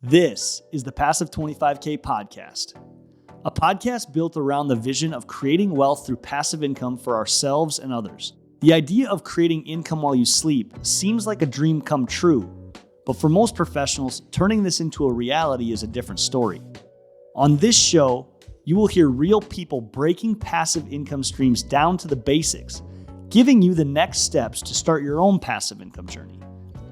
This is the Passive 25K podcast, a podcast built around the vision of creating wealth through passive income for ourselves and others. The idea of creating income while you sleep seems like a dream come true, but for most professionals, turning this into a reality is a different story. On this show, you will hear real people breaking passive income streams down to the basics, giving you the next steps to start your own passive income journey.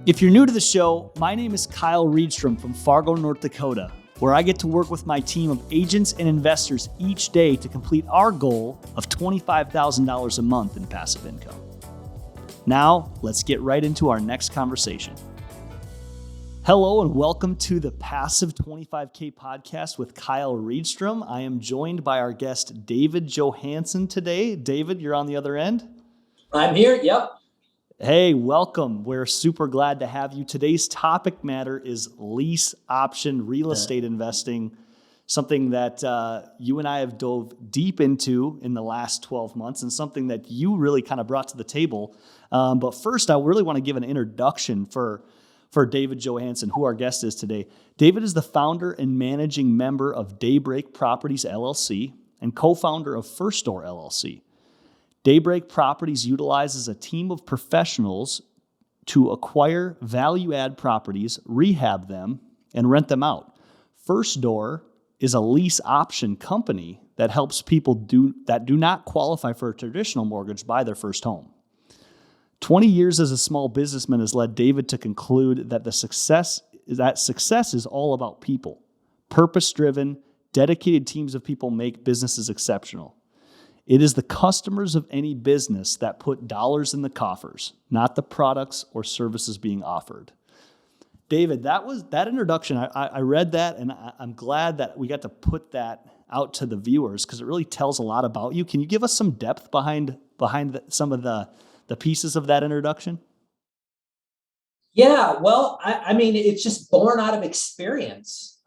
If you're new to the show, my name is Kyle Reedstrom from Fargo, North Dakota, where I get to work with my team of agents and investors each day to complete our goal of $25,000 a month in passive income. Now, let's get right into our next conversation. Hello and welcome to the Passive 25K podcast with Kyle Reedstrom. I am joined by our guest, David Johanson today. David, you're on the other end? I'm here, yep. Hey, welcome. We're super glad to have you. Today's topic matter is lease option real estate investing, something that you and I have dove deep into in the last 12 months and something that you really kind of brought to the table. But first, I really want to give an introduction for David Johanson, who our guest is today. David is the founder and managing member of Daybreak Properties, LLC, and co-founder of First Door, LLC. Daybreak Properties utilizes a team of professionals to acquire value-add properties, rehab them, and rent them out. First Door is a lease option company that helps people that do not qualify for a traditional mortgage buy their first home. 20 years as a small businessman has led David to conclude that success is all about people. Purpose-driven, dedicated teams of people make businesses exceptional. It is the customers of any business that put dollars in the coffers, not the products or services being offered. David, that introduction, I read that, and I'm glad that we got to put that out to the viewers because it really tells a lot about you. Can you give us some depth behind some of the pieces of that introduction? Yeah, well, I mean, it's just born out of experience.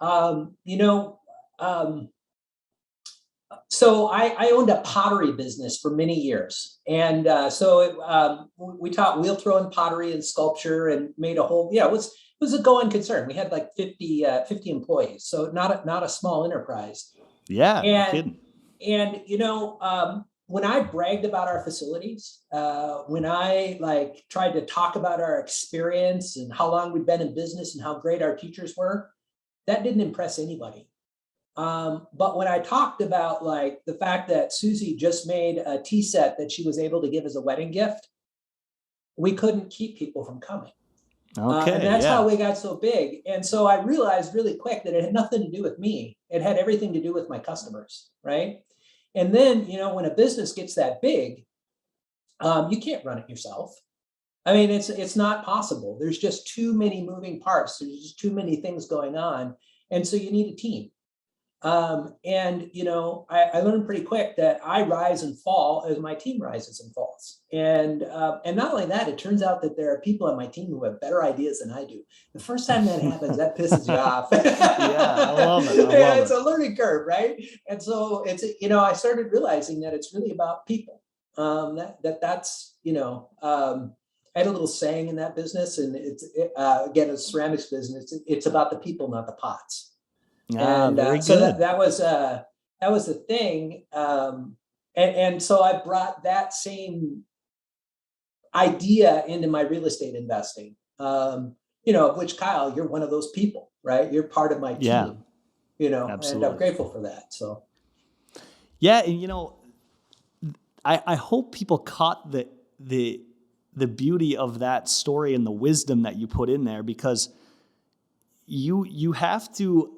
So I owned a pottery business for many years. And we taught wheel throwing pottery and sculpture and made a whole, it was a going concern. We had like 50 employees. So not a small enterprise. Yeah, no kidding. And, when I bragged about our facilities, when I tried to talk about our experience and how long we'd been in business and how great our teachers were, that didn't impress anybody. But when I talked about the fact that Susie just made a tea set that she was able to give as a wedding gift, we couldn't keep people from coming. Okay, and that's how we got so big. And so I realized really quick that it had nothing to do with me. It had everything to do with my customers, right? And then, when a business gets that big, you can't run it yourself. I mean, it's not possible. There's just too many moving parts. There's just too many things going on. And so you need a team. I learned pretty quick that I rise and fall as my team rises and falls. And not only that, it turns out that there are people on my team who have better ideas than I do. The first time that happens, that pisses you off. Yeah, I love it. It's a learning curve, right? And so I started realizing that it's really about people. That's I had a little saying in that business, and again, a ceramics business. It's about the people, not the pots. So that was the thing. And so I brought that same idea into my real estate investing, of which, Kyle, you're one of those people, right? You're part of my team, absolutely. And I'm grateful for that. So. Yeah. And, I hope people caught the beauty of that story and the wisdom that you put in there, because you have to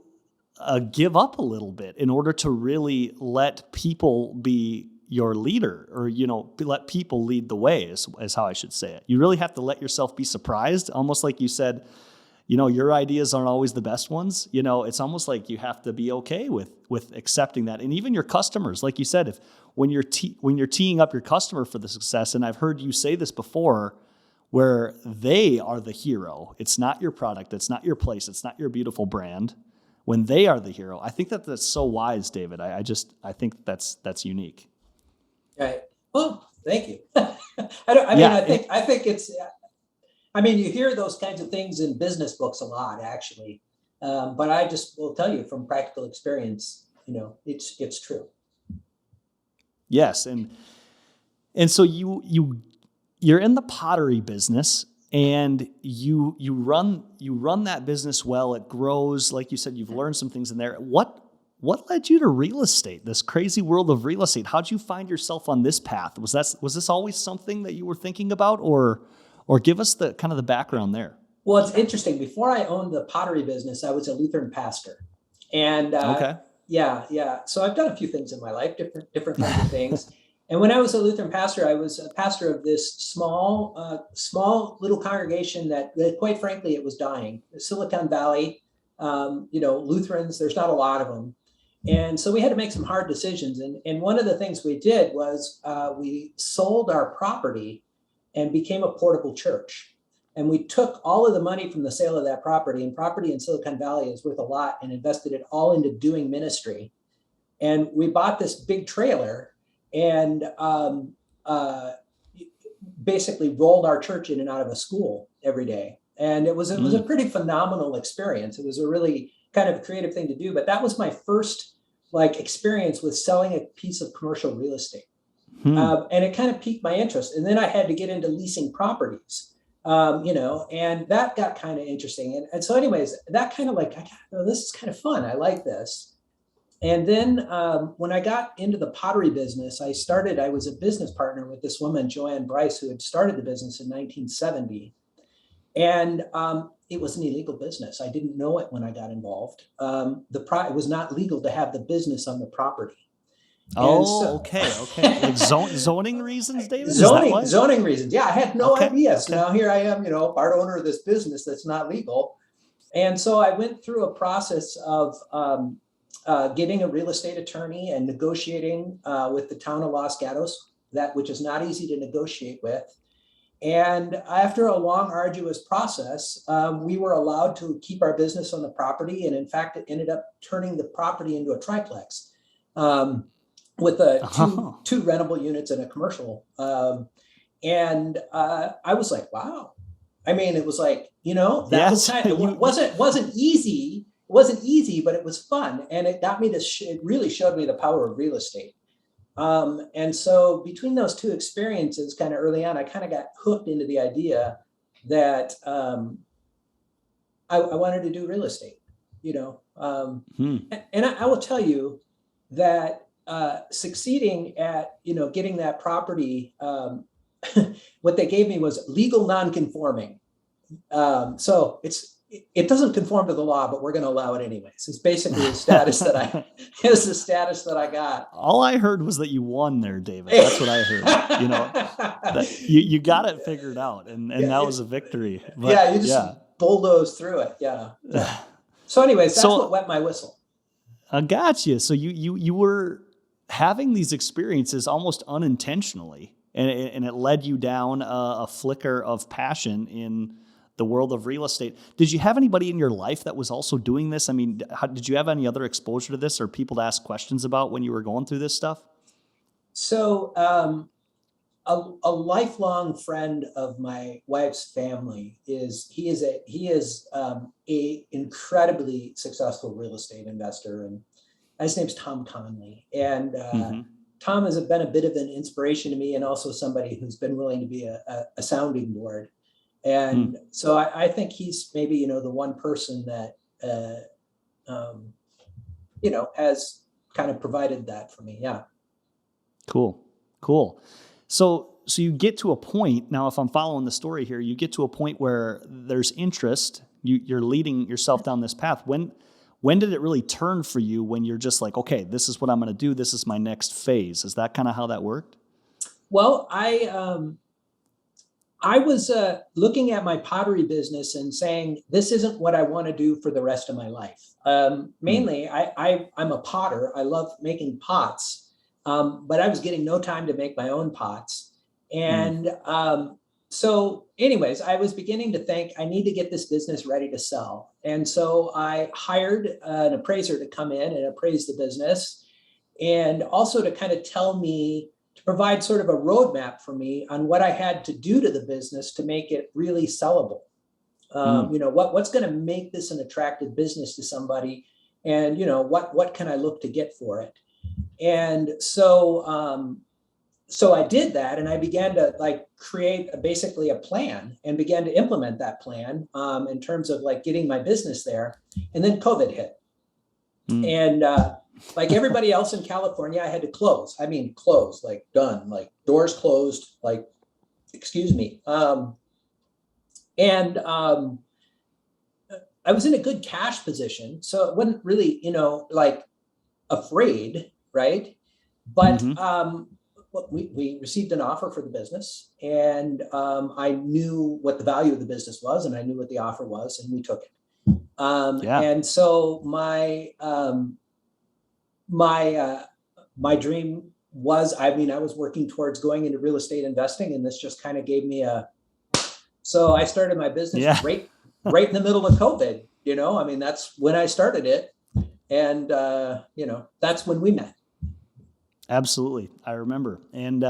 give up a little bit in order to really let people be your leader, or, let people lead the way is how I should say it. You really have to let yourself be surprised, almost like you said, your ideas aren't always the best ones. It's almost like you have to be okay with accepting that. And even your customers, like you said, when you're teeing up your customer for the success, and I've heard you say this before, where they are the hero. It's not your product. It's not your place. It's not your beautiful brand. When they are the hero, I think that's so wise, David. I think that's unique. Right. Well, thank you. I think it's. I mean, you hear those kinds of things in business books a lot, actually. But I just will tell you from practical experience, it's true. Yes, and so you're in the pottery business, and you run that business well. It grows, like you said. You've learned some things in there. What led you to real estate? This crazy world of real estate. How'd you find yourself on this path? Was this always something that you were thinking about, or give us the kind of the background there? Well, it's interesting. Before I owned the pottery business, I was a Lutheran pastor, and Okay. yeah. So I've done a few things in my life, different kinds of things. And when I was a Lutheran pastor, I was a pastor of this small little congregation that, quite frankly, it was dying. Silicon Valley, Lutherans. There's not a lot of them, and so we had to make some hard decisions. And one of the things we did was we sold our property and became a portable church. And we took all of the money from the sale of that property, and property in Silicon Valley is worth a lot, and invested it all into doing ministry. And we bought this big trailer and basically rolled our church in and out of a school every day. And it was a pretty phenomenal experience. It was a really kind of creative thing to do. But that was my first experience with selling a piece of commercial real estate. And it kind of piqued my interest. And then I had to get into leasing properties. And that got kind of interesting. And so anyways, that kind of this is kind of fun. I like this. And then when I got into the pottery business, I was a business partner with this woman, Joanne Bryce, who had started the business in 1970. And it was an illegal business. I didn't know it when I got involved. It was not legal to have the business on the property. Okay. Like zoning reasons, David? Is that why? Zoning reasons. Yeah, I had no idea. So Okay. now here I am, part owner of this business that's not legal. And so I went through a process of getting a real estate attorney and negotiating with the town of Los Gatos, which is not easy to negotiate with. And after a long, arduous process, we were allowed to keep our business on the property. And in fact, it ended up turning the property into a triplex. With two rentable units and a commercial. And I was like, wow. I mean, it was like, it wasn't easy. It wasn't easy, but it was fun. And it got me it really showed me the power of real estate. And so between those two experiences kind of early on, I kind of got hooked into the idea that I wanted to do real estate, and I will tell you that succeeding at getting that property, what they gave me was legal non-conforming. So it doesn't conform to the law, but we're going to allow it anyways. It's basically the status that I got. All I heard was that you won there, David. That's what I heard. That you got it figured out, and that was a victory. But, you just bulldoze through it. Yeah. So anyways, that's what wet my whistle. I got you. So you were having these experiences almost unintentionally, and it led you down a flicker of passion in the world of real estate. Did you have anybody in your life that was also doing this? I mean, did you have any other exposure to this, or people to ask questions about when you were going through this stuff? So a lifelong friend of my wife's family is a incredibly successful real estate investor, and his name's Tom Conley. And Tom has been a bit of an inspiration to me, and also somebody who's been willing to be a sounding board. And so I think he's maybe the one person that has kind of provided that for me. Yeah. Cool. So you get to a point now, if I'm following the story here, you get to a point where there's interest. You're leading yourself down this path. When did it really turn for you, when you're just like, okay, this is what I'm going to do. This is my next phase. Is that kind of how that worked? Well, I was looking at my pottery business and saying, this isn't what I want to do for the rest of my life. Mainly, I'm a potter. I love making pots, but I was getting no time to make my own pots. And so anyways, I was beginning to think I need to get this business ready to sell. And so I hired an appraiser to come in and appraise the business, and also to kind of to provide sort of a roadmap for me on what I had to do to the business to make it really sellable. Mm. What's going to make this an attractive business to somebody, and what can I look to get for it? And so I did that, and I began to like create basically a plan and began to implement that plan in terms of like getting my business there. And then COVID hit. Mm. And like everybody else in California, I had to close. I mean, close, like done, like doors closed, like, excuse me. And I was in a good cash position. So it wasn't really, like afraid, right? But Mm-hmm. we received an offer for the business, and I knew what the value of the business was, and I knew what the offer was, and we took it. Yeah. And so my dream was, I mean, I was working towards going into real estate investing, and this just kind of gave me so I started my business Yeah. right in the middle of COVID. I mean, that's when I started it, and that's when we met. Absolutely. I remember. And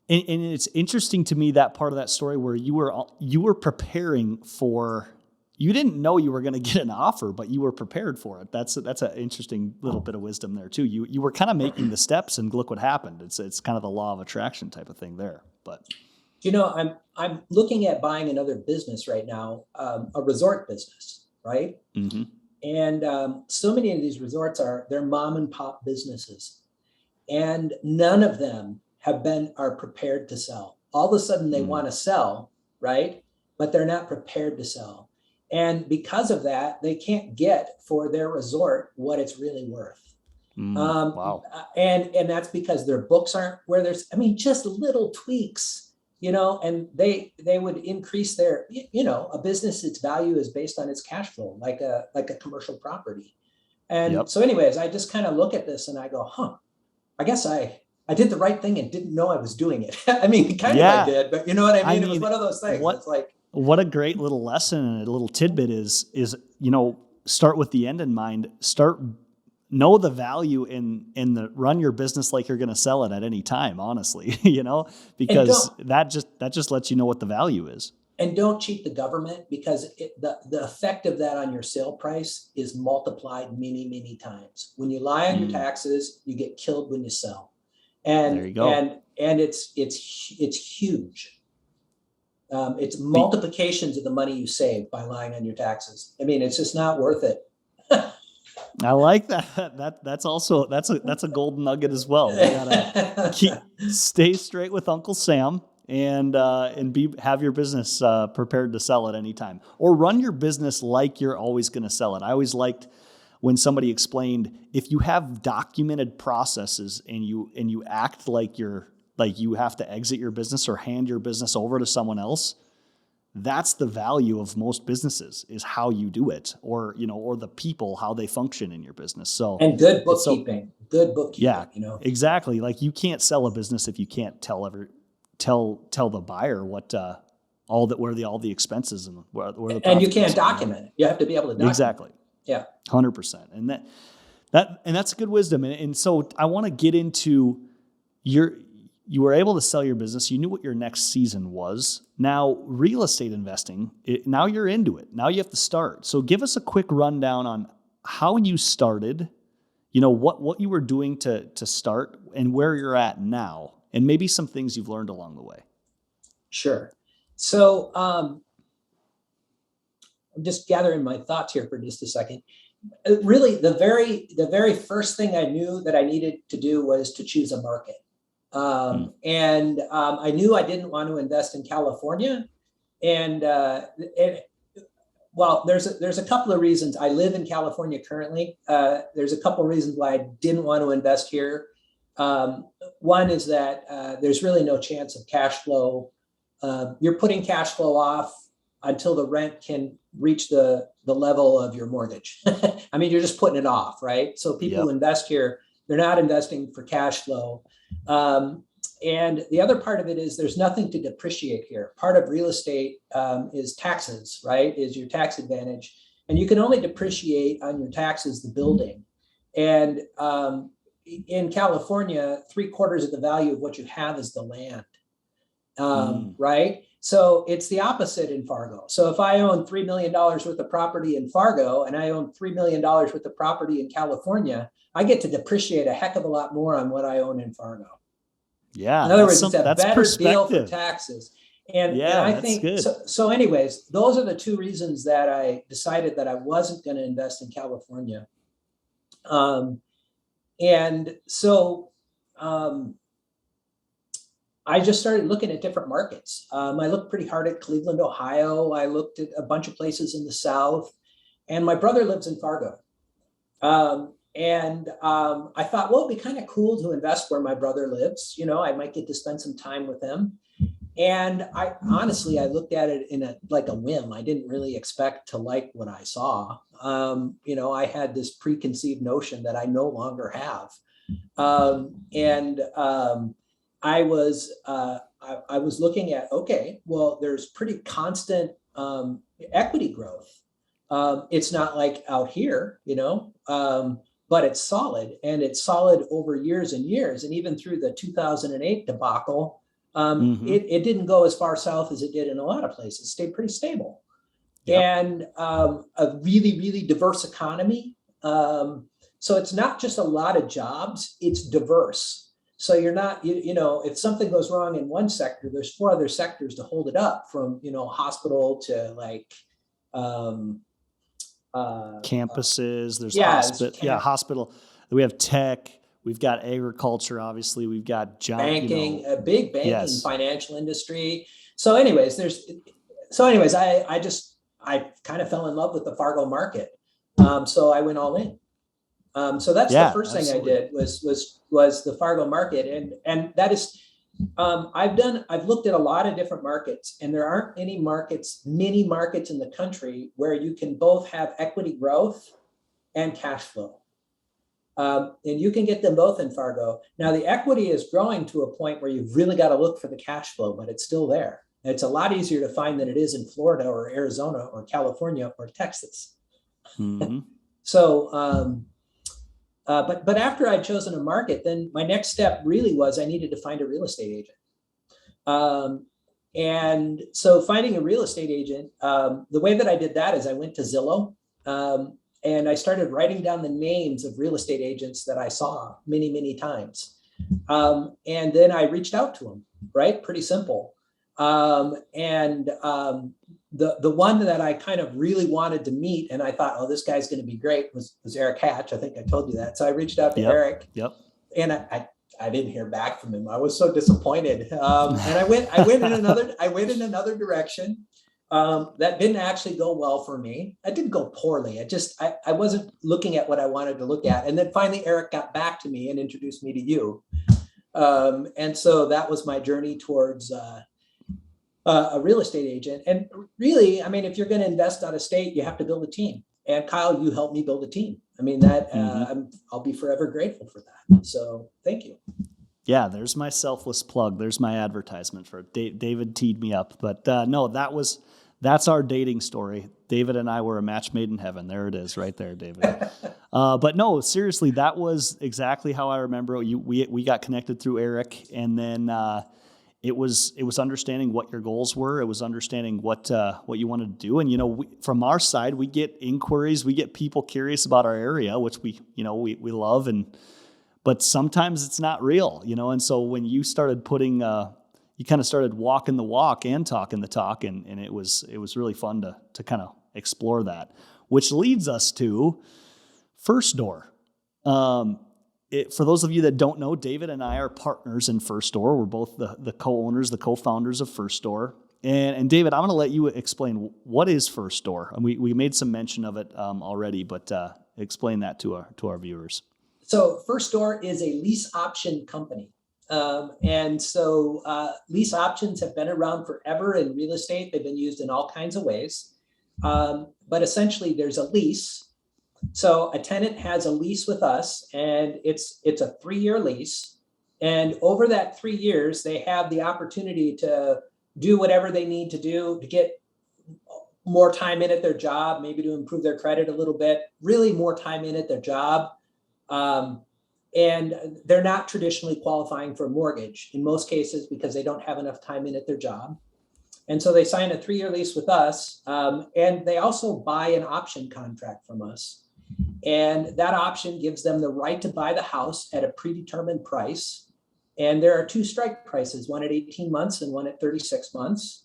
it's interesting to me, that part of that story where you were preparing for, you didn't know you were going to get an offer, but you were prepared for it. That's an interesting little bit of wisdom there too. You were kind of making the steps, and look what happened. It's kind of the law of attraction type of thing there. But I'm looking at buying another business right now, a resort business, right? mm-hmm. And so many of these resorts they're mom and pop businesses, and none of them are prepared to sell. All of a sudden they want to sell, right? But they're not prepared to sell. And because of that, they can't get for their resort what it's really worth. Wow. And that's because their books aren't where there's, I mean, just little tweaks, and they would increase their, a business, its value is based on its cash flow, like a commercial property. And Yep. so anyways, I just kind of look at this and I go, I guess I did the right thing and didn't know I was doing it. I mean, kind of I did, but you know what I mean? It was one of those things. It's like, what a great little lesson and a little tidbit is, start with the end in mind. Know the value in the run your business like you're going to sell it at any time, honestly, because that just lets you know what the value is. And don't cheat the government, because the effect of that on your sale price is multiplied many, many times. When you lie on your taxes, you get killed when you sell. And there you go. And it's huge. It's multiplications of the money you save by lying on your taxes. I mean, it's just not worth it. I like that. That's a golden nugget as well. We gotta stay straight with Uncle Sam and have your business prepared to sell at any time, or run your business like you're always going to sell it. I always liked when somebody explained, if you have documented processes and you act like you have to exit your business or hand your business over to someone else, that's the value of most businesses, is how you do it, or the people, how they function in your business. So, and good bookkeeping. Yeah, exactly. Like, you can't sell a business if you can't tell the buyer what all the expenses and where the, and you can't document it. You have to be able to document. Exactly. Yeah. 100%. And that's good wisdom. And so I want to get into you were able to sell your business. You knew what your next season was. Now, real estate investing, now you're into it. Now you have to start. So give us a quick rundown on how you started, what you were doing to start, and where you're at now, and maybe some things you've learned along the way. Sure. So I'm just gathering my thoughts here for just a second. Really, the very first thing I knew that I needed to do was to choose a market. And I knew I didn't want to invest in California. And well, there's a couple of reasons. I live in California currently. There's a couple of reasons why I didn't want to invest here. One is that there's really no chance of cash flow. You're putting cash flow off until the rent can reach the level of your mortgage. I mean, you're just putting it off, right? So people who invest here, they're not investing for cash flow. And the other part of it is there's nothing to depreciate here. Part of real estate is taxes, right? Is your tax advantage. And you can only depreciate on your taxes the building. And in California, 3/4 of the value of what you have is the land, right? So it's the opposite in Fargo. So if I own $3 million worth of property in Fargo and I own $3 million worth of property in California, I get to depreciate a heck of a lot more on what I own in Fargo. Yeah, In other words, it's a that's better deal for perspective. taxes. And Yeah, I that's think good. so. So, anyways, those are the two reasons that I decided that I wasn't going to invest in California. Um, and so um, I just started looking at different markets. I looked pretty hard at Cleveland, Ohio. I looked at a bunch of places in the South, and my brother lives in Fargo. And I thought, well, it'd be kind of cool to invest where my brother lives. You know, I might get to spend some time with him. And I honestly, I looked at it in a like a whim. I didn't really expect to like what I saw. You know, I had this preconceived notion that I no longer have. And I was I was looking at, okay, well, there's pretty constant equity growth. It's not like out here, you know, but it's solid, and it's solid over years and years. And even through the 2008 debacle, Hmm. it didn't go as far south as it did in a lot of places. It stayed pretty stable. Yep. And a really, really diverse economy. So it's not just a lot of jobs, it's diverse. So you're not, you know, if something goes wrong in one sector, there's four other sectors to hold it up, from, you know, hospital to like, um, Campuses, there's yeah, it's hospital. We have tech, we've got agriculture, obviously, we've got banking, a big banking yes. financial industry. So anyways, I kind of fell in love with the Fargo market. So I went all in. So that's the Yeah, first thing I absolutely. did was the Fargo market, and that is I've looked at a lot of different markets, and there aren't many markets in the country where you can both have equity growth and cash flow. And you can get them both in Fargo. Now the equity is growing to a point where you've really got to look for the cash flow, but it's still there. It's a lot easier to find than it is in Florida or Arizona or California or Texas. Hmm. So but after I'd chosen a market, then my next step really was I needed to find a real estate agent. And so finding a real estate agent, the way that I did that is I went to Zillow, and I started writing down the names of real estate agents that I saw many, many times. And then I reached out to them, right? Pretty simple. And the one that I kind of really wanted to meet, and I thought, oh, this guy's going to be great, was Eric Hatch. I think I told you that. So I reached out to Yep. Eric, Yep. and I didn't hear back from him. I was so disappointed. And I went in another direction. That didn't actually go well for me. It didn't go poorly. I wasn't looking at what I wanted to look at. And then finally, Eric got back to me and introduced me to you. And so that was my journey towards a real estate agent. And really, I mean, if you're going to invest out of state, you have to build a team. And Kyle, you helped me build a team. I mean, that Hmm. I'll be forever grateful for that. So thank you. Yeah, there's my selfless plug. There's my advertisement for it. David teed me up, but no, that's our dating story. David and I were a match made in heaven. There it is, right there, David. But no, seriously, that was exactly how I remember it. We got connected through Eric, and then it was understanding what your goals were. It was understanding what you wanted to do, and from our side, we get inquiries, we get people curious about our area, which we love, but sometimes it's not real, and so when you started putting you kind of started walking the walk and talking the talk, and it was really fun to kind of explore that, which leads us to First Door. For those of you that don't know, David and I are partners in First Door. We're both the co-owners, the co-founders of First Door. And David, I'm going to let you explain what is First Door. And we made some mention of it already, but explain that to our viewers. So First Door is a lease option company. And so lease options have been around forever in real estate. They've been used in all kinds of ways. But essentially, there's a lease. So a tenant has a lease with us, and it's a 3-year lease. And over that 3 years, they have the opportunity to do whatever they need to do to get more time in at their job, maybe to improve their credit a little bit, really more time in at their job. And they're not traditionally qualifying for a mortgage in most cases because they don't have enough time in at their job. And so they sign a 3-year lease with us, and they also buy an option contract from us. And that option gives them the right to buy the house at a predetermined price. And there are 2 strike prices, one at 18 months and one at 36 months.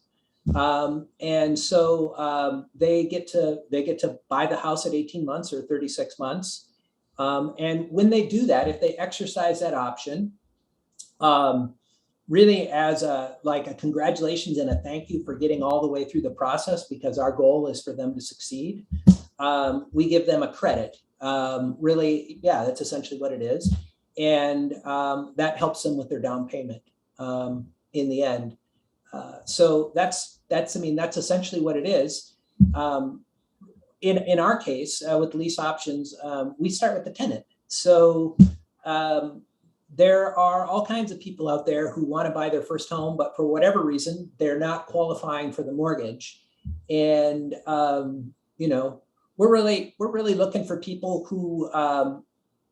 And so they get to buy the house at 18 months or 36 months. And when they do that, if they exercise that option, really as a congratulations and a thank you for getting all the way through the process, because our goal is for them to succeed, we give them a credit. Really, yeah, that's essentially what it is. And that helps them with their down payment in the end. So that's essentially what it is. In our case, with lease options, we start with the tenant. So there are all kinds of people out there who want to buy their first home, but for whatever reason, they're not qualifying for the mortgage. And we're really looking for people who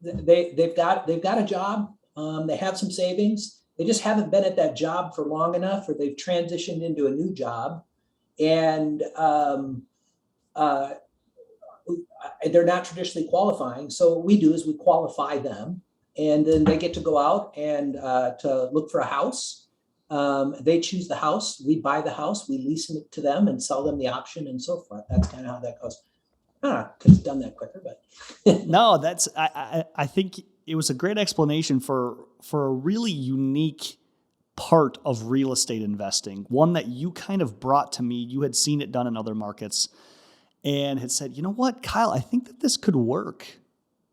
they've got a job, they have some savings, they just haven't been at that job for long enough, or they've transitioned into a new job, and they're not traditionally qualifying. So what we do is we qualify them, and then they get to go out and to look for a house. They choose the house, we buy the house, we lease it to them and sell them the option and so forth. That's kind of how that goes. Could have done that quicker, but no, I think it was a great explanation for a really unique part of real estate investing, one that you kind of brought to me. You had seen it done in other markets and had said, you know what, Kyle, I think that this could work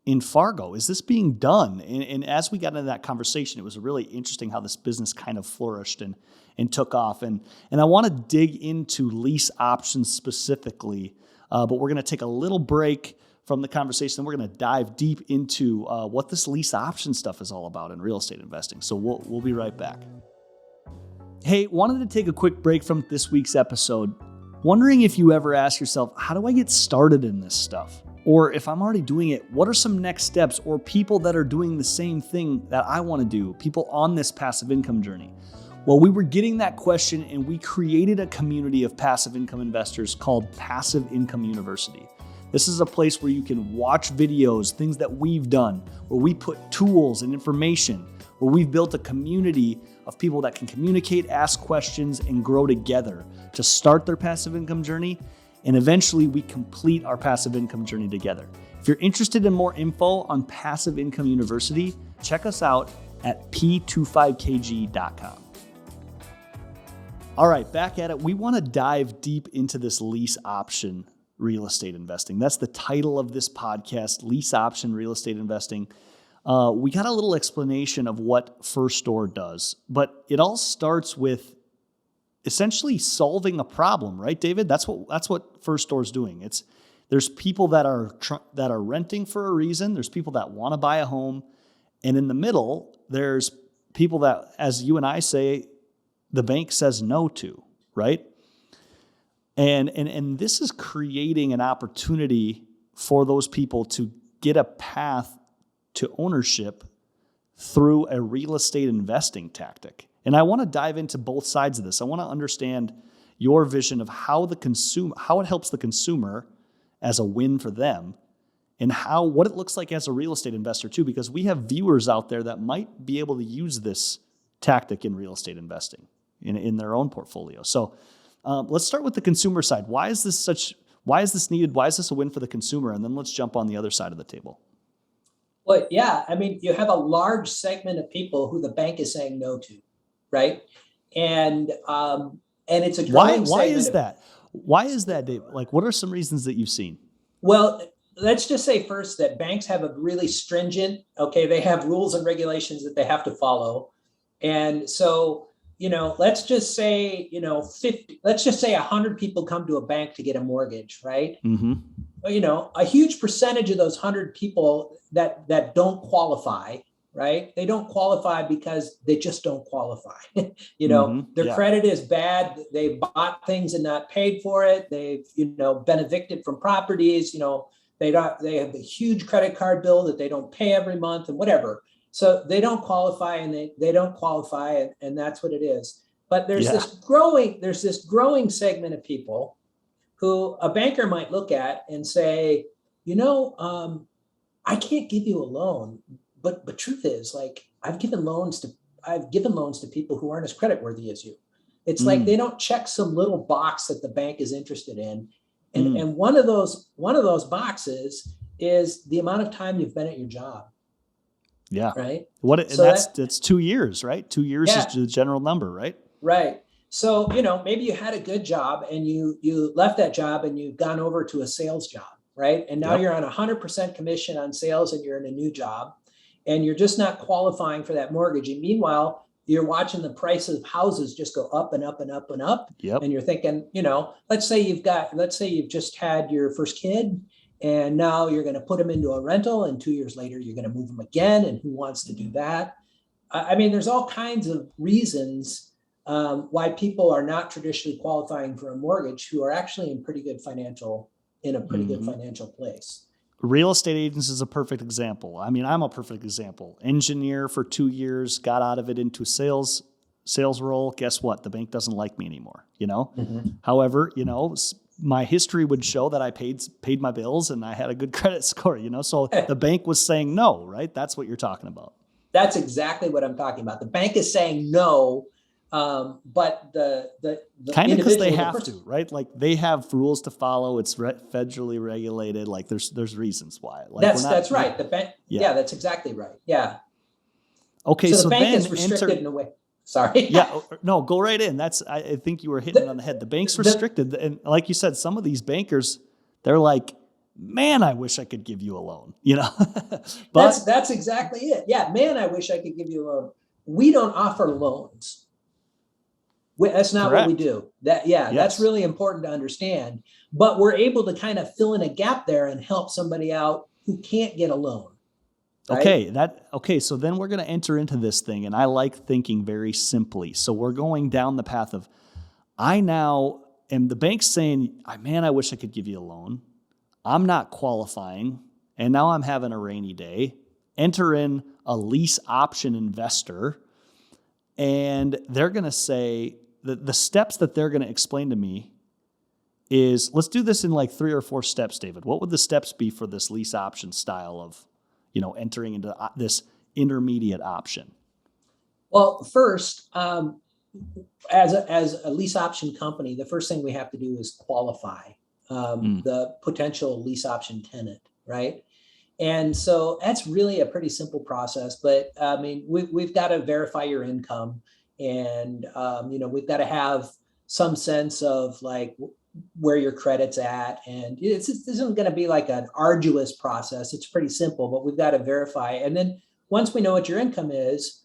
in Fargo. Is this being done? And as we got into that conversation, it was really interesting how this business kind of flourished and took off. And I want to dig into lease options specifically, but we're going to take a little break from the conversation. We're going to dive deep into what this lease option stuff is all about in real estate investing. So we'll be right back. Hey, wanted to take a quick break from this week's episode. Wondering if you ever ask yourself, how do I get started in this stuff? Or if I'm already doing it, what are some next steps, or people that are doing the same thing that I want to do, people on this passive income journey? Well, we were getting that question, and we created a community of passive income investors called Passive Income University. This is a place where you can watch videos, things that we've done, where we put tools and information, where we've built a community of people that can communicate, ask questions, and grow together to start their passive income journey. And eventually we complete our passive income journey together. If you're interested in more info on Passive Income University, check us out at p25kg.com. All right, back at it. We want to dive deep into this lease option real estate investing. That's the title of this podcast, Lease Option Real Estate Investing. We got a little explanation of what First Door does, but it all starts with essentially solving a problem, right, David? That's what First Door is doing. There's people that are renting for a reason. There's people that want to buy a home, and in the middle, there's people that, as you and I say, the bank says no to, right? And this is creating an opportunity for those people to get a path to ownership through a real estate investing tactic. And I want to dive into both sides of this. I want to understand your vision of how it helps the consumer as a win for them, and what it looks like as a real estate investor too, because we have viewers out there that might be able to use this tactic in real estate investing in their own portfolio. So let's start with the consumer side. Why is this needed? Why is this a win for the consumer? And then let's jump on the other side of the table. Well, yeah, I mean, you have a large segment of people who the bank is saying no to, right? And it's a growing segment. Why is that? Why is that, Dave? Like, what are some reasons that you've seen? Well, let's just say first that banks have a really stringent, they have rules and regulations that they have to follow. And so, let's just say, 100 people come to a bank to get a mortgage, right? Mm-hmm. A huge percentage of those 100 people that don't qualify, right? They don't qualify because they just don't qualify. Their credit is bad. They bought things and not paid for it. They've, been evicted from properties. They have a huge credit card bill that they don't pay every month and whatever. So they don't qualify, and they don't qualify, and that's what it is. But there's Yeah. this growing segment of people who a banker might look at and say, I can't give you a loan, but truth is, like, I've given loans to people who aren't as creditworthy as you. It's like they Mm. don't check some little box that the bank is interested in. And Mm. and one of those boxes is the amount of time you've been at your job, Yeah. right? And So that's 2 years, right? 2 years is yeah, the general number, right? right. So, maybe you had a good job and you left that job and you've gone over to a sales job, right? And now Yep. you're on 100% commission on sales and you're in a new job and you're just not qualifying for that mortgage. And meanwhile, you're watching the price of houses just go up and up and up and up. Yep. And you're thinking, let's say you've just had your first kid and now you're going to put them into a rental and 2 years later, you're going to move them again. And who wants to do that? I mean, there's all kinds of reasons why people are not traditionally qualifying for a mortgage who are actually in a pretty good Hmm. financial place. Real estate agents is a perfect example. I mean, I'm a perfect example. Engineer for 2 years, got out of it into sales role. Guess what? The bank doesn't like me anymore. Mhm. However, my history would show that I paid my bills and I had a good credit score. So the bank was saying no, right? That's what you're talking about. That's exactly what I'm talking about. The bank is saying no, but the Kind of because they individual, the have person, to, right? Like they have rules to follow. It's federally regulated. Like there's reasons why. Like we're that's not. right. The bank, Yeah. yeah, that's exactly right. Yeah. Okay. So the So bank then is restricted in a way. Sorry. Yeah. No, go right in. I think you were hitting it on the head. The bank's the, restricted, and like you said, some of these bankers, they're like, man, I wish I could give you a loan. But that's exactly it. Yeah, man, I wish I could give you a loan. We don't offer loans. That's not what we correct. do. That's Yes. really important to understand. But we're able to kind of fill in a gap there and help somebody out who can't get a loan, right? Okay. So then we're going to enter into this thing, and I like thinking very simply. So we're going down the path of I now am the bank's saying, man, I wish I could give you a loan. I'm not qualifying, and now I'm having a rainy day. Enter in a lease option investor, and they're going to say the steps that they're going to explain to me is let's do this in like 3 or 4 steps, David. What would the steps be for this lease option style of, entering into this intermediate option? Well, first, as a lease option company, the first thing we have to do is qualify Mm. the potential lease option tenant, right? And so that's really a pretty simple process. But I mean, we've got to verify your income, and we've got to have some sense of like where your credit's at. And this isn't going to be like an arduous process. It's pretty simple, but we've got to verify. And then once we know what your income is,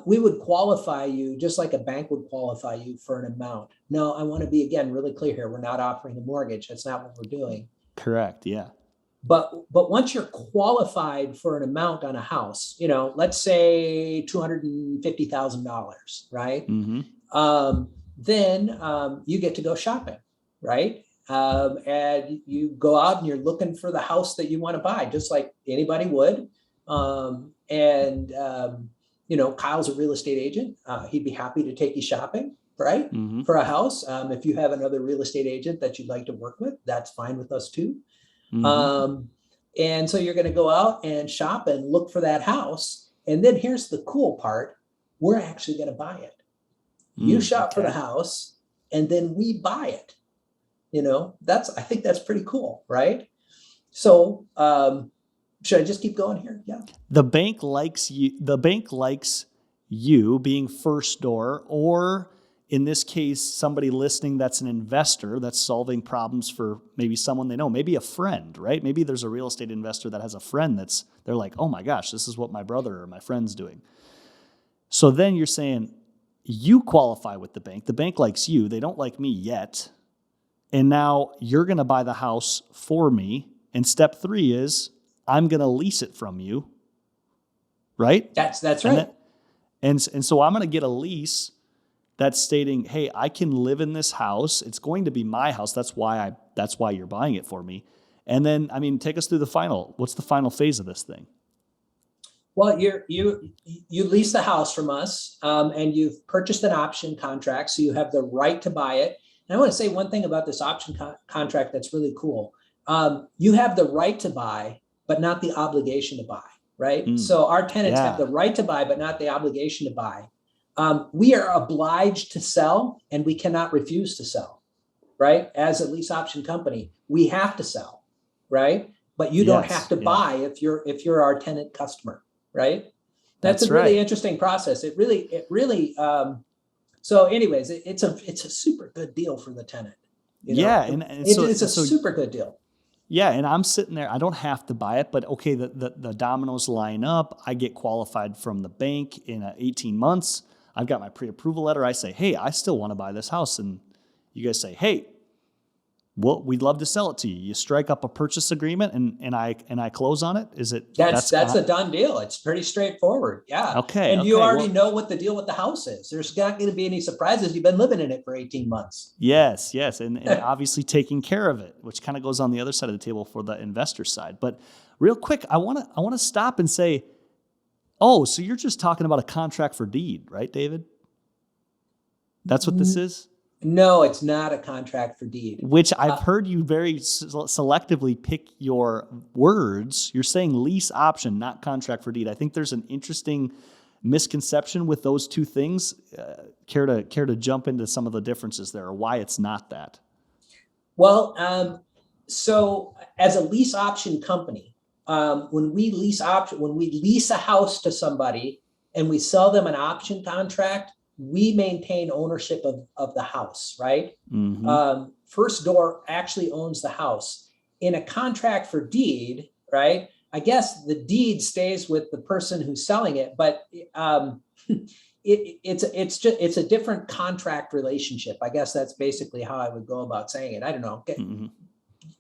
we would qualify you just like a bank would qualify you for an amount. No, I want to be again really clear here. We're not offering a mortgage. That's not what we're doing. Correct. Yeah. But once you're qualified for an amount on a house, let's say $250,000, right? Mm-hmm. Then you get to go shopping, right? And you go out and you're looking for the house that you want to buy, just like anybody would. Kyle's a real estate agent. He'd be happy to take you shopping, right? Mm-hmm. For a house. If you have another real estate agent that you'd like to work with, that's fine with us too. Mm-hmm. And so you're going to go out and shop and look for that house. And then here's the cool part. We're actually going to buy it. You shop for the house and then we buy it. I think that's pretty cool, right? So, should I just keep going here? Yeah. The bank likes you. The bank likes you being first door, or in this case, somebody listening that's an investor that's solving problems for maybe someone they know, maybe a friend, right? Maybe there's a real estate investor that has a friend they're like, oh my gosh, this is what my brother or my friend's doing. So then you're saying you qualify with the bank. The bank likes you. They don't like me yet. And now you're going to buy the house for me. And step 3 is I'm going to lease it from you, right? That's And right. and so I'm going to get a lease that's stating, hey, I can live in this house. It's going to be my house. That's why you're buying it for me. And then, take us through what's the final phase of this thing? Well, you lease the house from us, and you've purchased an option contract, so you have the right to buy it. And I want to say one thing about this option contract that's really cool. You have the right to buy, but not the obligation to buy, right? Mm, So our tenants have yeah. the right to buy, but not the obligation to buy. We are obliged to sell, and we cannot refuse to sell, right? As a lease option company, we have to sell, right? But you don't have Yes. to Yeah. buy if you're our tenant customer, right? That's a That's really right. interesting process. It really. So, anyways, it's a super good deal for the tenant. You Yeah. know, And it's a super good deal. yeah, and I'm sitting there. I don't have to buy it, but okay, the dominoes line up. I get qualified from the bank in 18 months. I've got my pre-approval letter. I say, hey, I still want to buy this house, and you guys say, hey, well, we'd love to sell it to you. You strike up a purchase agreement, and I close on it. Is it That's a done deal. It's pretty straightforward. Yeah. okay? And you Okay, already well, know what the deal with the house is. There's not going to be any surprises. You've been living in it for 18 months. yes, yes, and obviously taking care of it, which kind of goes on the other side of the table for the investor side. But real quick, I want to stop and say, oh, so you're just talking about a contract for deed, right, David? That's what this is? No, it's not a contract for deed. Which I've Uh, heard you very selectively pick your words. You're saying lease option, not contract for deed. I think there's an interesting misconception with those two things. Care to jump into some of the differences there, or why it's not that? well, so as a lease option company, when we lease a house to somebody and we sell them an option contract, we maintain ownership of the house, right? Mm-hmm. First Door actually owns the house. In a contract for deed, right? I guess the deed stays with the person who's selling it, but it's a different contract relationship. I guess that's basically how I would go about saying it. I don't know. Mm-hmm.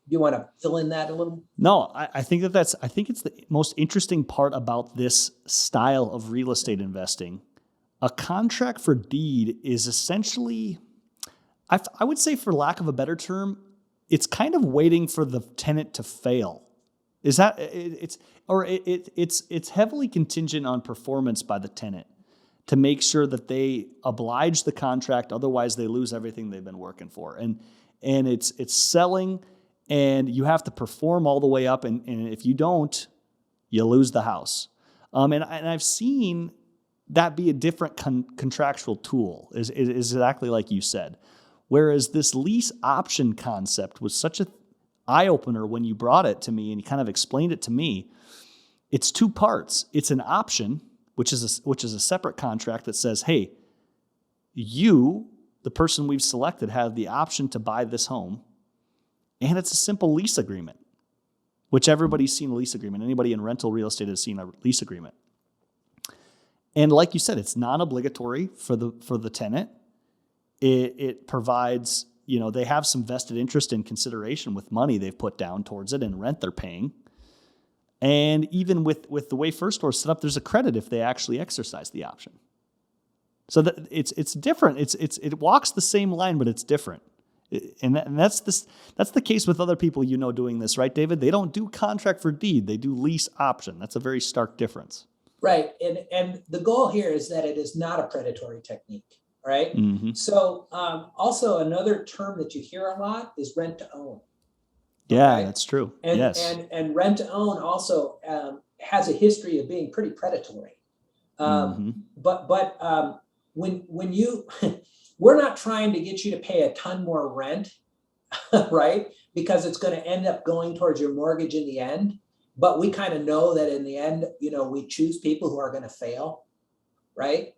You want to fill in that a little? No, I think I think it's the most interesting part about this style of real estate investing. A contract for deed is essentially, I would say, for lack of a better term, it's kind of waiting for the tenant to fail. Is that it's heavily contingent on performance by the tenant to make sure that they oblige the contract, otherwise they lose everything they've been working for. And it's selling, and you have to perform all the way up, and if you don't, you lose the house. And I've seen that be a different contractual tool, is exactly like you said. Whereas this lease option concept was such a eye opener when you brought it to me and you kind of explained it to me. It's two parts. It's an option, which is a separate contract that says, hey, you, the person we've selected, have the option to buy this home. And it's a simple lease agreement, which everybody's seen a lease agreement. Anybody in rental real estate has seen a lease agreement. And like you said, it's non-obligatory for the tenant. It provides, they have some vested interest in consideration with money they've put down towards it and rent they're paying. And even with the way First Door is set up, there's a credit if they actually exercise the option. So that it's different. It walks the same line, but it's different. And that's the case with other people doing this, right, David? They don't do contract for deed; they do lease option. That's a very stark difference. Right. And the goal here is that it is not a predatory technique, right? Mm-hmm. So also another term that you hear a lot is rent to own. Yeah, Okay. that's true. And Yes. rent to own also has a history of being pretty predatory. Um, Mm-hmm. but when you we're not trying to get you to pay a ton more rent, right? Because it's going to end up going towards your mortgage in the end. But we kind of know that in the end, we choose people who are going to fail, right?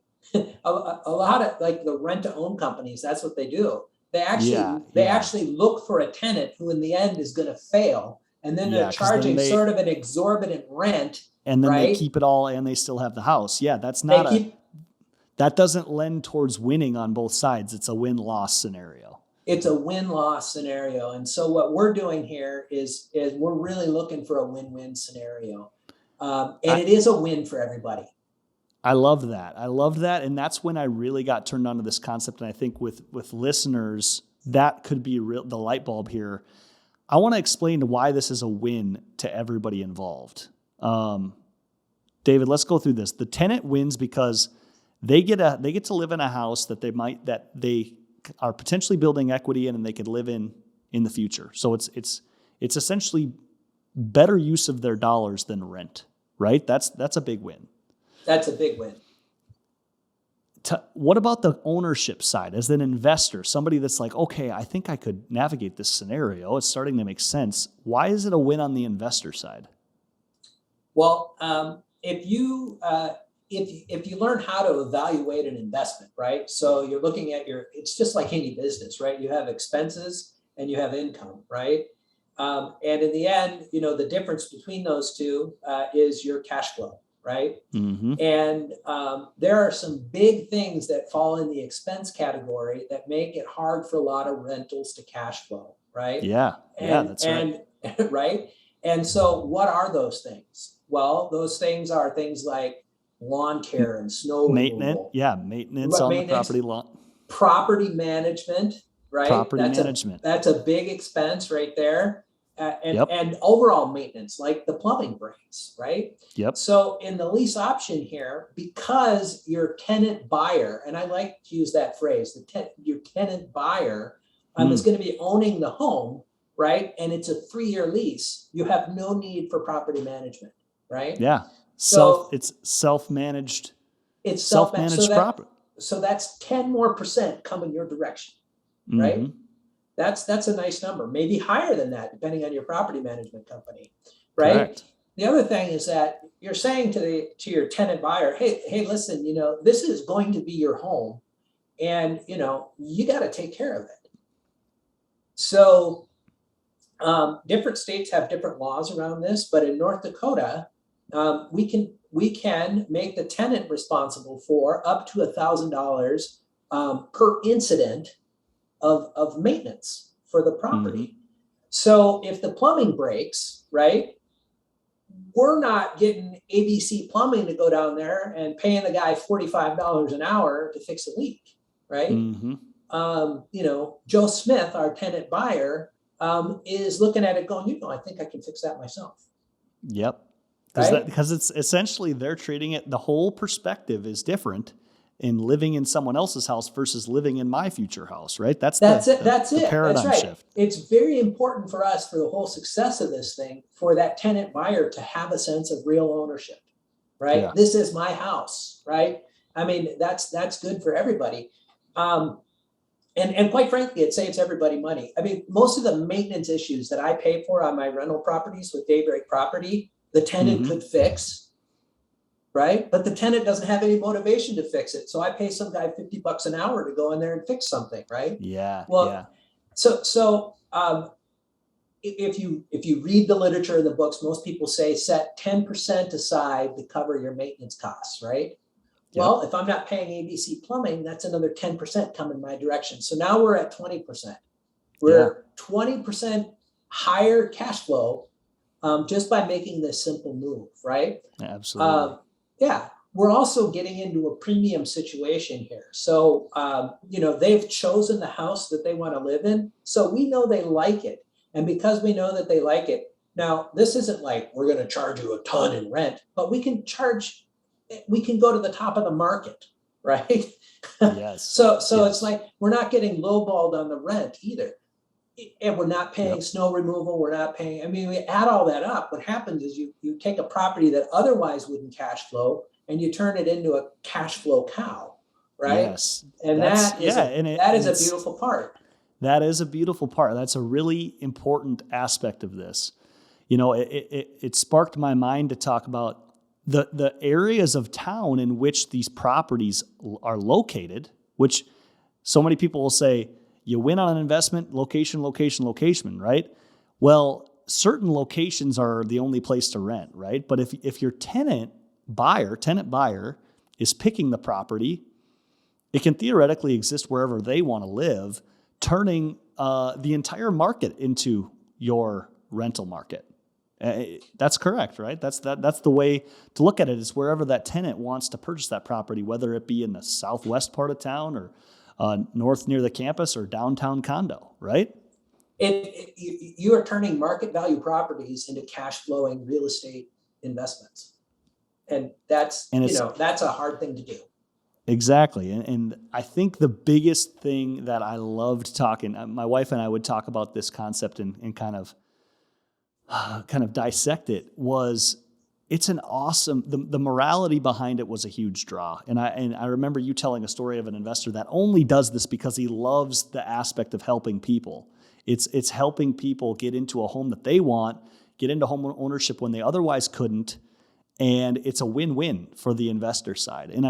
A lot of like the rent to own companies, that's what they do. They Yeah, actually they yeah, actually look for a tenant who in the end is going to fail, and then they're yeah. Because then charging sort of an exorbitant rent, they right? keep it all, and they still have the house. Yeah, They keep that doesn't lend towards winning on both sides. It's a win-loss scenario. It's a win-loss scenario. And so what we're doing here is we're really looking for a win-win scenario. And I, it is a win for everybody. I love that. I love that. And that's when I really got turned on to this concept. And I think with listeners, that could be the light bulb here. I want to explain why this is a win to everybody involved. David, let's go through this. The tenant wins because they get to live in a house that they are potentially building equity in and they could live in the future. So it's essentially better use of their dollars than rent, right? That's a big win. That's a big win. What about the ownership side? As an investor, somebody that's like, okay, I think I could navigate this scenario. It's starting to make sense. Why is it a win on the investor side? Well, if you learn how to evaluate an investment, right? So you're looking at it's just like any business, right? You have expenses and you have income, right? And in the end, the difference between those two is your cash flow, right? Mm-hmm. And there are some big things that fall in the expense category that make it hard for a lot of rentals to cash flow, right? Yeah, that's right. Right. And so what are those things? Well, those things are things like lawn care and snow removal. Maintenance on the property lawn. Property management, right? Management. That's a big expense right there. Yep. And overall maintenance, like the plumbing breaks, right? Yep. So in the lease option here, because your tenant buyer, and I like to use that phrase, your tenant buyer is going to be owning the home, right? And it's a 3-year lease. You have no need for property management, right? Yeah. So it's self-managed. It's self-managed property. So that's 10% more coming your direction, right? Mm-hmm. That's a nice number, maybe higher than that, depending on your property management company, right? Correct. The other thing is that you're saying to your tenant buyer, hey, listen, this is going to be your home, and you got to take care of it. So different states have different laws around this, but in North Dakota, we can make the tenant responsible for up to $1,000 per incident of maintenance for the property. Mm-hmm. So if the plumbing breaks, right, we're not getting ABC Plumbing to go down there and paying the guy $45 an hour to fix a leak, right? Mm-hmm. Joe Smith, our tenant buyer, is looking at it going, I think I can fix that myself. Yep. Right? Because it's essentially they're treating it, the whole perspective is different in living in someone else's house versus living in my future house, right? That's it. The paradigm shift. It's very important for us, for the whole success of this thing, for that tenant buyer to have a sense of real ownership, right? Yeah. This is my house, right? I mean, that's good for everybody. And quite frankly, it saves everybody money. I mean, most of the maintenance issues that I pay for on my rental properties with Daybreak Property, the tenant Mm-hmm. could fix, right? But the tenant doesn't have any motivation to fix it. So I pay some guy $50 an hour to go in there and fix something, right? Yeah. Well, yeah. So if you read the literature in the books, most people say set 10% aside to cover your maintenance costs, right? Yep. Well, if I'm not paying ABC Plumbing, that's another 10% coming my direction. So now we're at 20%. We're 20% higher cash flow just by making this simple move, right? Absolutely. We're also getting into a premium situation here. So, they've chosen the house that they want to live in. So we know they like it. And because we know that they like it, now this isn't like we're going to charge you a ton in rent, but we can go to the top of the market, right? Yes. So It's like we're not getting lowballed on the rent either. And we're not paying snow removal. We're not paying, we add all that up. What happens is you take a property that otherwise wouldn't cash flow and you turn it into a cash flow cow, right? Yes. And that is a beautiful part. That is a beautiful part. That's a really important aspect of this. It sparked my mind to talk about the areas of town in which these properties are located, which so many people will say, you win on an investment, location, right? Well, certain locations are the only place to rent, right? But if your tenant buyer is picking the property, it can theoretically exist wherever they want to live, turning the entire market into your rental market. That's correct, right? That's the way to look at it, is wherever that tenant wants to purchase that property, whether it be in the southwest part of town or north near the campus or downtown condo, right? You are turning market value properties into cash flowing real estate investments. And that's, And it's that's a hard thing to do. exactly. And I think the biggest thing that I loved talking, my wife and I would talk about this concept and kind of dissect it, was it's an awesome, the morality behind it was a huge draw. And I remember you telling a story of an investor that only does this because he loves the aspect of helping people. It's helping people get into a home that they want, get into home ownership when they otherwise couldn't, and it's a win-win for the investor side. And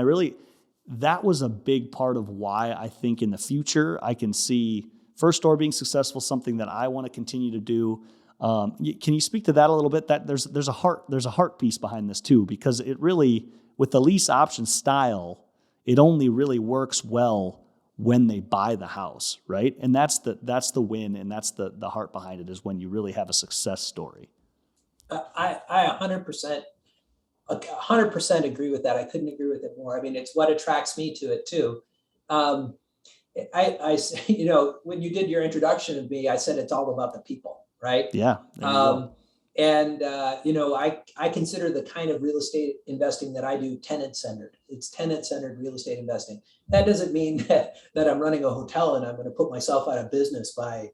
that was a big part of why I think in the future I can see First Store being successful, something that I want to continue to do. Can you speak to that a little bit? That there's a heart piece behind this too, because it really, with the lease option style, it only really works well when they buy the house, right? And that's the win, and that's the heart behind it, is when you really have a success story. I 100% agree with that. I couldn't agree with it more. I mean, it's what attracts me to it too. Um, when you did your introduction of me, I said it's all about the people, right? Yeah, there you go. I consider the kind of real estate investing that I do tenant-centered. It's tenant-centered real estate investing. That doesn't mean that I'm running a hotel and I'm going to put myself out of business by,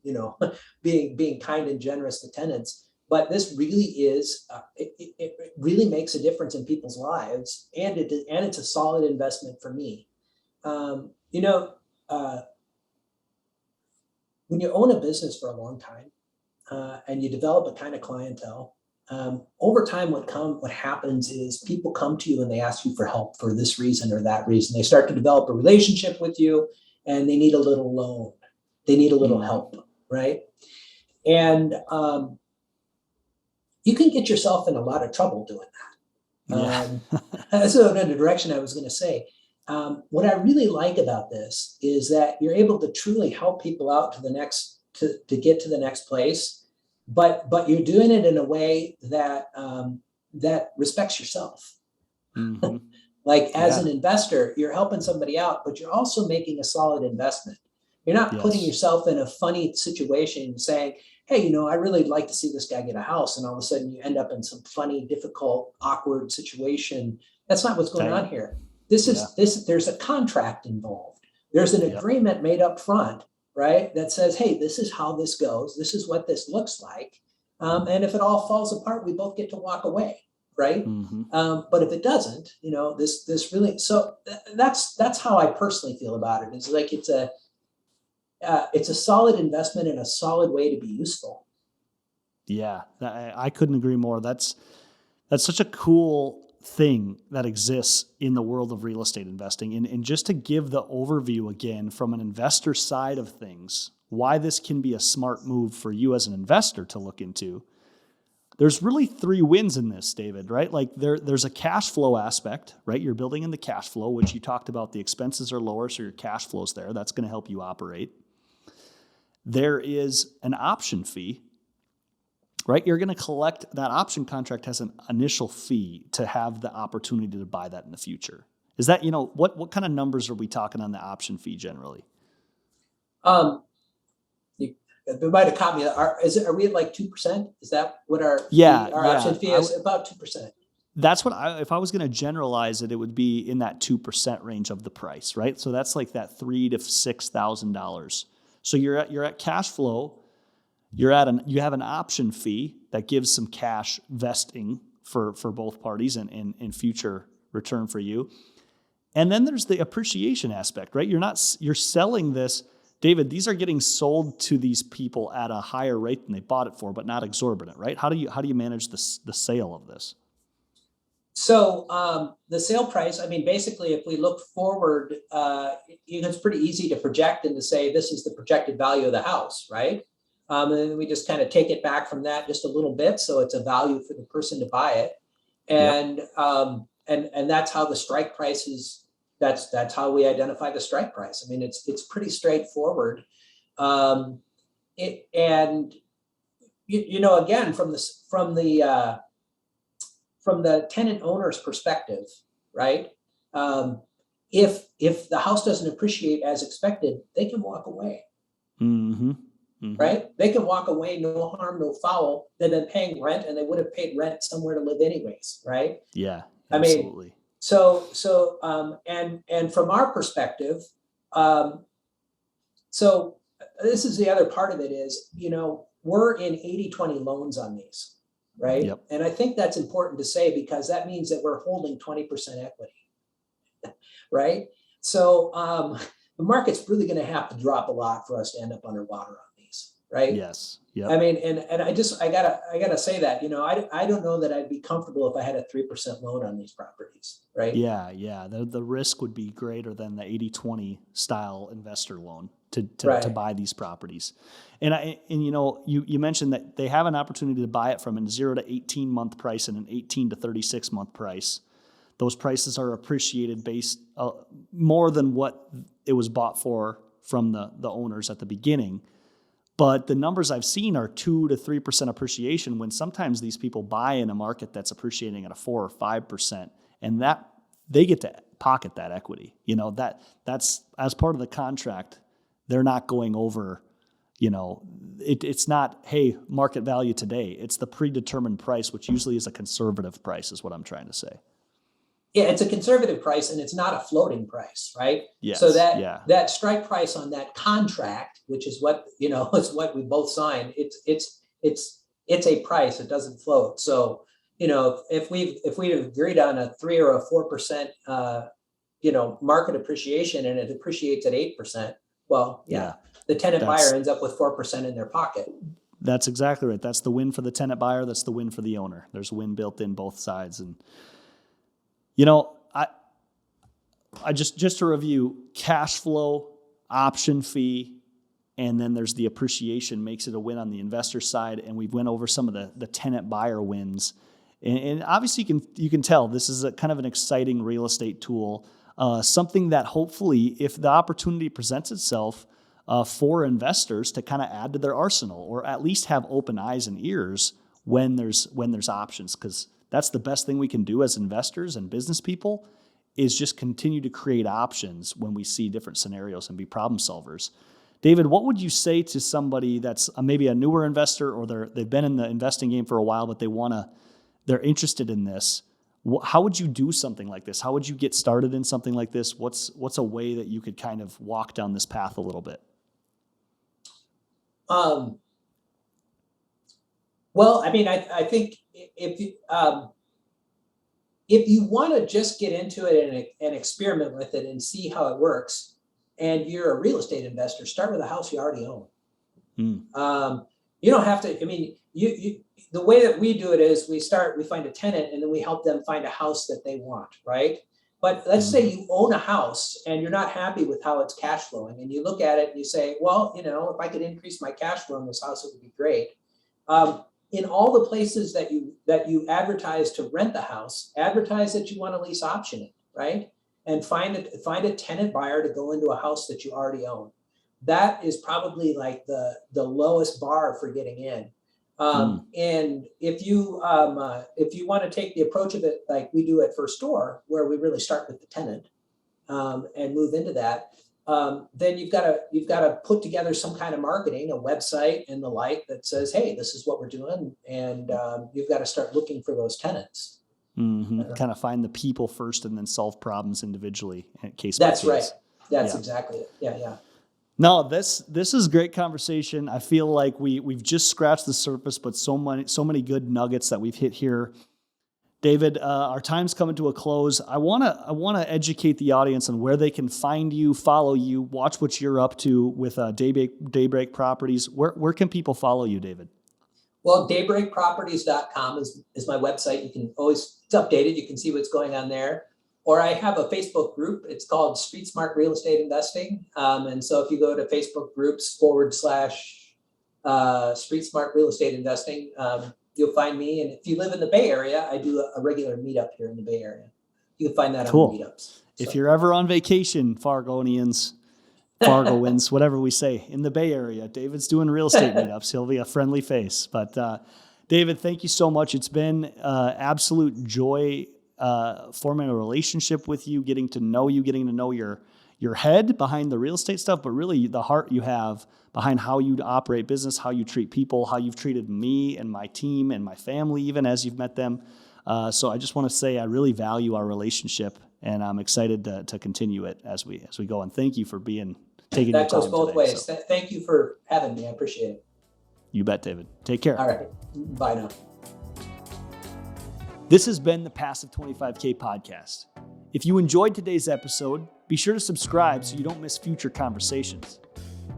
being kind and generous to tenants. But this really is, it really makes a difference in people's lives, and it's a solid investment for me. Um, you know, uh, when you own a business for a long time, and you develop a kind of clientele, over time, what happens is people come to you and they ask you for help for this reason or that reason. They start to develop a relationship with you, and they need a little loan. They need a little help, right? And you can get yourself in a lot of trouble doing that. Yeah. That's the direction I was going to say. What I really like about this is that you're able to truly help people out to get to the next place, but you're doing it in a way that that respects yourself. Mm-hmm. Like as Yeah. an investor, you're helping somebody out, but you're also making a solid investment. You're not putting Yes. yourself in a funny situation saying, hey, I really like to see this guy get a house. And all of a sudden you end up in some funny, difficult, awkward situation. That's not what's going on here. Yeah. There's a contract involved. There's an Yep. agreement made up front, right? That says, hey, this is how this goes. This is what this looks like. And if it all falls apart, we both get to walk away, right? Mm-hmm. But if it doesn't, this really, so that's how I personally feel about it. It's like it's a solid investment and a solid way to be useful. Yeah, I couldn't agree more. That's such a cool thing that exists in the world of real estate investing. And just to give the overview again from an investor side of things, why this can be a smart move for you as an investor to look into. There's really three wins in this, David, right? Like there's a cash flow aspect, right? You're building in the cash flow, which you talked about. The expenses are lower, so your cash flow's there. That's going to help you operate. There is an option fee, right? You're going to collect that option contract has an initial fee to have the opportunity to buy that in the future. Is that, what kind of numbers are we talking on the option fee generally? You might have caught me. Are we at like 2%? Is that what our option fee is? About 2%. That's what if I was going to generalize it, it would be in that 2% range of the price, right? So that's like that $3,000 to $6,000. So you're at cash flow. You have an option fee that gives some cash vesting for both parties and future return for you. And then there's the appreciation aspect, right? You're selling this, David. These are getting sold to these people at a higher rate than they bought it for, but not exorbitant, right? How do you manage the sale of this? So the sale price, I mean, basically, if we look forward, it's pretty easy to project and to say this is the projected value of the house, right? And then we just kind of take it back from that just a little bit, so it's a value for the person to buy it, and Yep. and that's how the strike price is. That's how we identify the strike price. I mean, it's pretty straightforward. Um, it and again from the tenant owner's perspective, right? If the house doesn't appreciate as expected, they can walk away. Mm-hmm. Mm-hmm. Right? They can walk away, no harm, no foul. They've been paying rent, and they would have paid rent somewhere to live anyways, right? Yeah. I mean, Absolutely. and from our perspective, um, so this is the other part of it is, we're in 80/20 loans on these, right? Yep. And I think that's important to say because that means that we're holding 20% equity, right? So the market's really going to have to drop a lot for us to end up underwater on these, right? Yes. Yep. I mean, and I gotta say that, I don't know that I'd be comfortable if I had a 3% loan on these properties, right? Yeah. Yeah. The risk would be greater than the 80/20 style investor loan to Right. buy these properties. And you mentioned that they have an opportunity to buy it from a 0 to 18-month price and an 18 to 36-month price. Those prices are appreciated based more than what it was bought for from the owners at the beginning. But the numbers I've seen are 2 to 3% appreciation when sometimes these people buy in a market that's appreciating at a 4 or 5%, and that they get to pocket that equity. That's as part of the contract. They're not going over. It's not, hey, market value today. It's the predetermined price, which usually is a conservative price, is what I'm trying to say. Yeah, it's a conservative price and it's not a floating price, right? Yes. So that Yeah. that strike price on that contract, which is what is what we both signed. It's a price. It doesn't float. So if we agreed on a 3 or a 4% market appreciation and it appreciates at 8%, well, yeah, the tenant buyer ends up with 4% in their pocket. That's exactly right. That's the win for the tenant buyer. That's the win for the owner. There's win built in both sides. And I just to review, cash flow, option fee, and then there's the appreciation makes it a win on the investor side. And we've went over some of the tenant buyer wins. And obviously you can tell this is a kind of an exciting real estate tool, something that hopefully, if the opportunity presents itself for investors to kind of add to their arsenal, or at least have open eyes and ears when there's options, because that's the best thing we can do as investors and business people is just continue to create options when we see different scenarios and be problem solvers. David, what would you say to somebody that's maybe a newer investor, or they've been in the investing game for a while, but they're interested in this? How would you do something like this? How would you get started in something like this? What's a way that you could kind of walk down this path a little bit? Well, I mean, I think if you want to just get into it and experiment with it and see how it works, and you're a real estate investor, start with a house you already own. You don't have to. I mean, the way that we do it is we find a tenant, and then we help them find a house that they want, right? But let's say you own a house and you're not happy with how it's cash flowing, and you look at it and you say, well, if I could increase my cash flow in this house, it would be great. In all the places that you advertise to rent the house, advertise that you want to lease option it, right? And find a tenant buyer to go into a house that you already own. That is probably like the lowest bar for getting in. And if you want to take the approach of it like we do at First Door, where we really start with the tenant and move into that, then you've got to put together some kind of marketing, a website and the like that says, hey, this is what we're doing, and you've got to start looking for those tenants. Kind of find the people first, and then solve problems individually, case That's by case. Right. That's exactly it. Yeah. No, this is great conversation. I feel like we've just scratched the surface, but so many good nuggets that we've hit here. David, our time's coming to a close. I wanna educate the audience on where they can find you, follow you, watch what you're up to with Daybreak Properties. Where can people follow you, David? Well, daybreakproperties.com is my website. It's updated. You can see what's going on there. Or I have a Facebook group. It's called Street Smart Real Estate Investing. And so if you go to Facebook groups / Street Smart Real Estate Investing, you'll find me. And if you live in the Bay Area, I do a regular meetup here in the Bay Area. You can find that on the meetups. If you're ever on vacation, Fargoians, whatever we say, in the Bay Area, David's doing real estate meetups. He'll be a friendly face. But David, thank you so much. It's been absolute joy forming a relationship with you, getting to know your head behind the real estate stuff, but really the heart you have behind how you operate business, how you treat people, how you've treated me and my team and my family, even as you've met them. So I just want to say I really value our relationship, and I'm excited to continue it as we go. And thank you for taking your time. That goes both today, ways. so. Thank you for having me. I appreciate it. You bet, David. Take care. All right. Bye now. This has been the Passive 25K podcast. If you enjoyed today's episode, be sure to subscribe so you don't miss future conversations.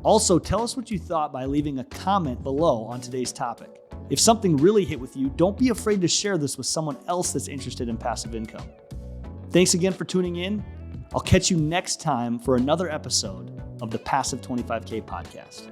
Also, tell us what you thought by leaving a comment below on today's topic. If something really hit with you, don't be afraid to share this with someone else that's interested in passive income. Thanks again for tuning in. I'll catch you next time for another episode of the Passive 25K podcast.